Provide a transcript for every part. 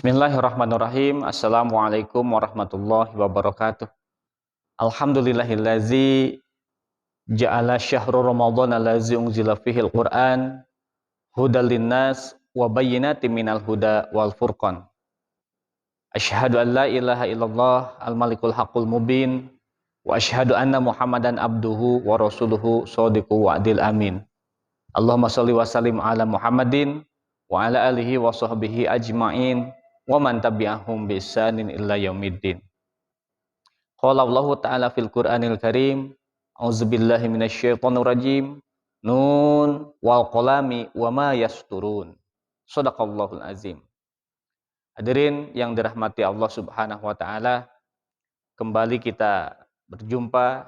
Bismillahirrahmanirrahim. Assalamualaikum warahmatullahi wabarakatuh. Alhamdulillahillazi ja'ala syahru ramadhan allazi unzila fihil Qur'an hudal linnas wa bayyinatin minal huda wal furqan. Asyhadu an la ilaha illallah al-malikul haqqul mubin wa asyhadu anna Muhammadan abduhu wa rasuluhu shadiqu wa'dil amin. Allahumma shalli wa sallim ala Muhammadin wa ala alihi wa sahbihi ajma'in wa man tabi'ahum bi ihsanin illa yaumiddin. Qala Allah Ta'ala fil Qur'anil Karim, a'udzubillahi minasyaitonir rajim. Nun wal qalami wa ma yasturun. Shadaqallahul azim. Hadirin yang dirahmati Allah Subhanahu wa taala, kembali kita berjumpa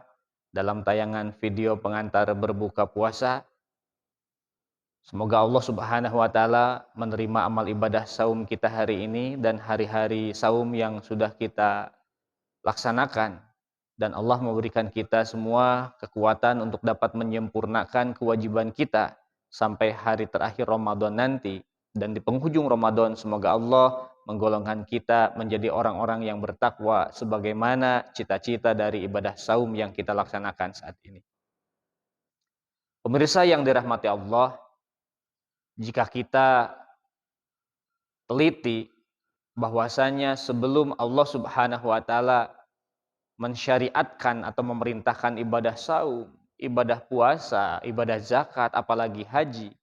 dalam tayangan video pengantar berbuka puasa. Semoga Allah Subhanahu wa taala menerima amal ibadah saum kita hari ini dan hari-hari saum yang sudah kita laksanakan, dan Allah memberikan kita semua kekuatan untuk dapat menyempurnakan kewajiban kita sampai hari terakhir Ramadan nanti, dan di penghujung Ramadan semoga Allah menggolongkan kita menjadi orang-orang yang bertakwa sebagaimana cita-cita dari ibadah saum yang kita laksanakan saat ini. Pemirsa yang dirahmati Allah, jika kita teliti bahwasanya sebelum Allah Subhanahu wa taala mensyariatkan atau memerintahkan ibadah saum, ibadah puasa, ibadah zakat, apalagi haji,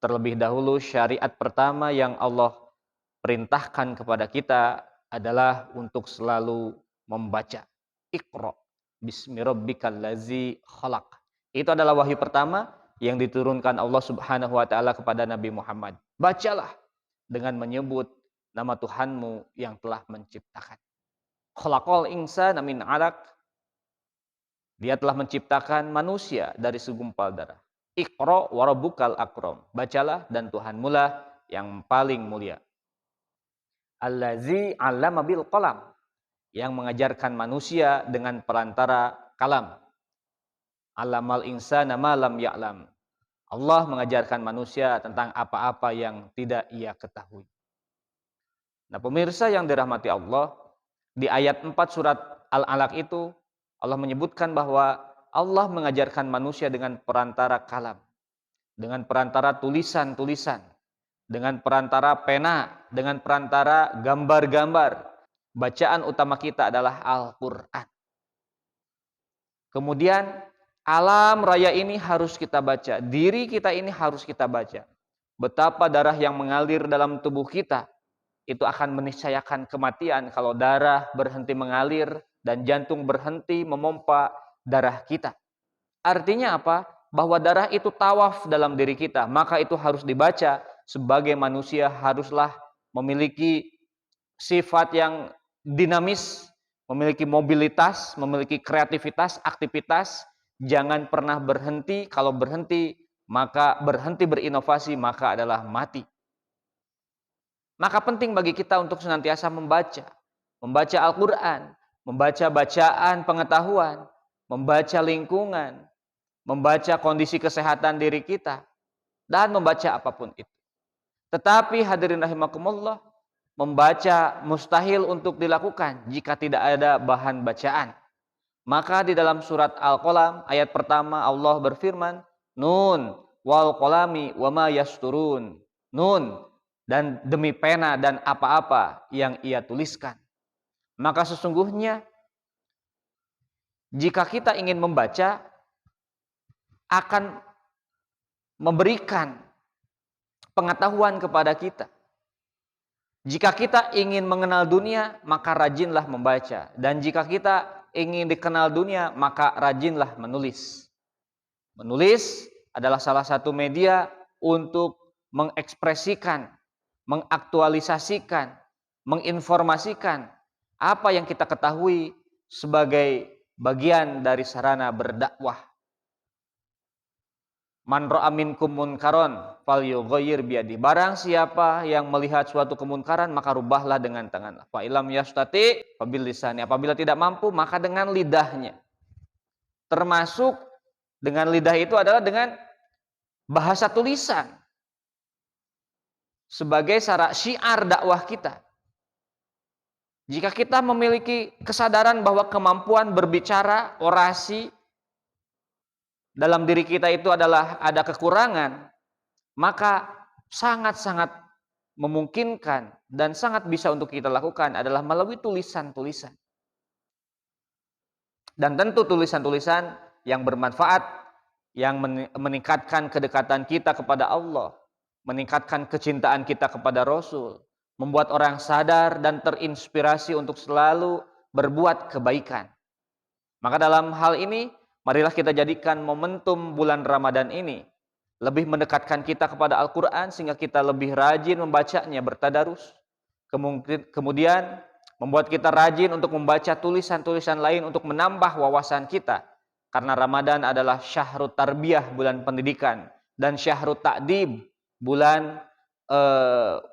terlebih dahulu syariat pertama yang Allah perintahkan kepada kita adalah untuk selalu membaca. Iqra bismi rabbikal ladzi khalaq. Itu adalah wahyu pertama yang diturunkan Allah Subhanahu wa taala kepada Nabi Muhammad. Bacalah dengan menyebut nama Tuhanmu yang telah menciptakan. Khalaqal insana min 'alaq. Dia telah menciptakan manusia dari segumpal darah. Iqra wa rabbukal akram. Bacalah dan Tuhanmu lah yang paling mulia. Allazi 'allama bil qalam. Yang mengajarkan manusia dengan perantara kalam. Alamal insana ma lam ya'lam. Allah mengajarkan manusia tentang apa-apa yang tidak ia ketahui. Nah, pemirsa yang dirahmati Allah, di ayat 4 surat Al-Alaq itu Allah menyebutkan bahwa Allah mengajarkan manusia dengan perantara kalam, dengan perantara tulisan-tulisan, dengan perantara pena, dengan perantara gambar-gambar. Bacaan utama kita adalah Al-Qur'an. Kemudian alam raya ini harus kita baca, diri kita ini harus kita baca. Betapa darah yang mengalir dalam tubuh kita itu akan meniscayakan kematian kalau darah berhenti mengalir dan jantung berhenti memompa darah kita. Artinya apa? Bahwa darah itu tawaf dalam diri kita, maka itu harus dibaca. Sebagai manusia haruslah memiliki sifat yang dinamis, memiliki mobilitas, memiliki kreativitas, aktivitas. Jangan pernah berhenti. Kalau berhenti, maka berhenti berinovasi, maka adalah mati. Maka penting bagi kita untuk senantiasa membaca Al-Quran, membaca bacaan pengetahuan, membaca lingkungan, membaca kondisi kesehatan diri kita, dan membaca apapun itu. Tetapi hadirin rahimakumullah, membaca mustahil untuk dilakukan jika tidak ada bahan bacaan. Maka di dalam surat Al-Qalam ayat pertama Allah berfirman, Nun wal qalami wa ma yasturun. Nun, dan demi pena dan apa-apa yang ia tuliskan. Maka sesungguhnya jika kita ingin membaca akan memberikan pengetahuan kepada kita. Jika kita ingin mengenal dunia, maka rajinlah membaca. Dan jika kita ingin dikenal dunia, maka rajinlah menulis. Menulis adalah salah satu media untuk mengekspresikan, mengaktualisasikan, menginformasikan apa yang kita ketahui sebagai bagian dari sarana berdakwah. Man ra'a minkum munkaron falyughayyir biyadi. Barang siapa yang melihat suatu kemunkaran, maka rubahlah dengan tangan. Fa ilam yastati fa bil lisani. Apabila tidak mampu, maka dengan lidahnya. Termasuk dengan lidah itu adalah dengan bahasa tulisan. Sebagai syarat syiar dakwah kita. Jika kita memiliki kesadaran bahwa kemampuan berbicara, orasi dalam diri kita itu adalah ada kekurangan, maka sangat-sangat memungkinkan dan sangat bisa untuk kita lakukan adalah melalui tulisan-tulisan. Dan tentu tulisan-tulisan yang bermanfaat, yang meningkatkan kedekatan kita kepada Allah, meningkatkan kecintaan kita kepada Rasul, membuat orang sadar dan terinspirasi untuk selalu berbuat kebaikan. Maka dalam hal ini, marilah kita jadikan momentum bulan Ramadan ini lebih mendekatkan kita kepada Al-Quran sehingga kita lebih rajin membacanya, bertadarus. Kemudian membuat kita rajin untuk membaca tulisan-tulisan lain untuk menambah wawasan kita. Karena Ramadan adalah syahrut tarbiyah, bulan pendidikan, dan syahrut ta'dib, bulan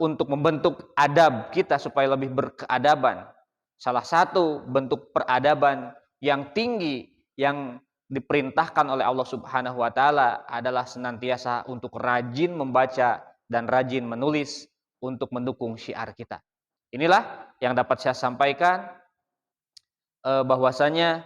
untuk membentuk adab kita supaya lebih berkeadaban. Salah satu bentuk peradaban yang tinggi yang diperintahkan oleh Allah Subhanahu wa taala adalah senantiasa untuk rajin membaca dan rajin menulis untuk mendukung syiar kita. Inilah yang dapat saya sampaikan, bahwasanya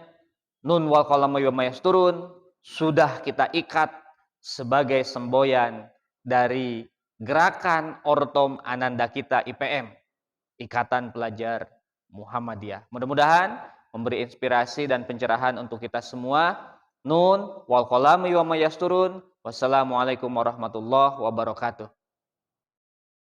nun wal qalami wa mayasturun sudah kita ikat sebagai semboyan dari gerakan Ortom Ananda kita IPM, Ikatan Pelajar Muhammadiyah. Mudah-mudahan memberi inspirasi dan pencerahan untuk kita semua. Nun wal qalami wa mayasturun. Wassalamualaikum warahmatullahi wabarakatuh.